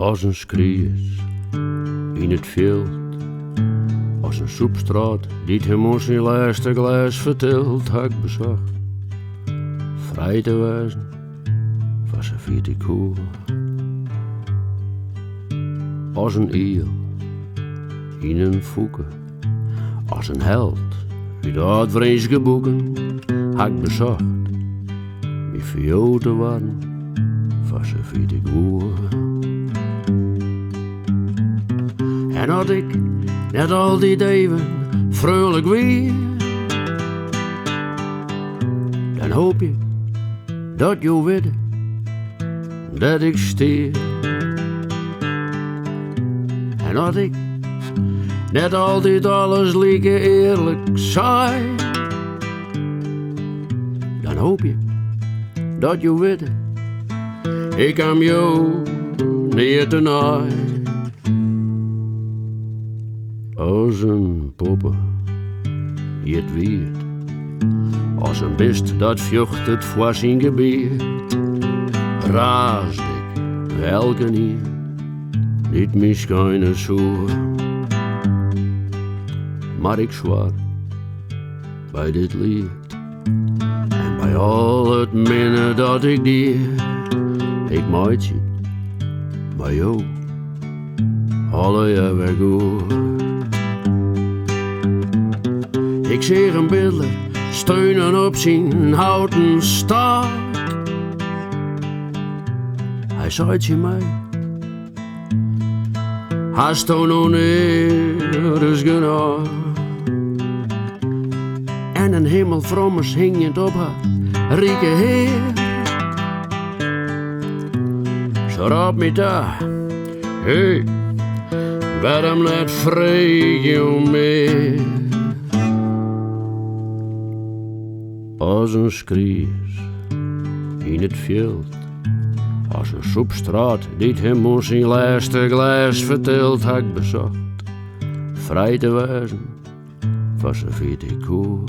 Als een skries in het veld, als een soepstraat die hem ons zijn laatste glas vertelt, had ik bezocht. Vrij te wezen van zijn vierde koer. Als een eel in een voeken, als een held uit uit vreemde boeken, had ik bezocht. Wie voor jou te worden van zijn vierde koer. En had ik net al die even vrolijk weer, dan hoop je dat je weet dat ik steer. En had ik net altijd alles lieke eerlijk saai, dan hoop je dat je weet ik aan jou niet te naai. Als een poppen, je het weet, als een best dat vjocht het voor zijn gebied, raasd ik elke nier, niet miskijne zoer. Maar ik zwaar bij dit lied en bij al het minnen dat ik dier, ik maait je bij jou alle je weer goed. Ik zeg een bidler steunen op zijn houten staart. Hij zei je mij, hast du nog nergens genoeg? En een hemelvrommers hingend op haar rieke heer. Zo raad me daar, hey, waarom net vreeg je meer? Als een skries in het veld, als een soepstraat die hem ons zijn laatste glas vertelt, had ik bezocht. Vrij te wezen van zijn vierde koer.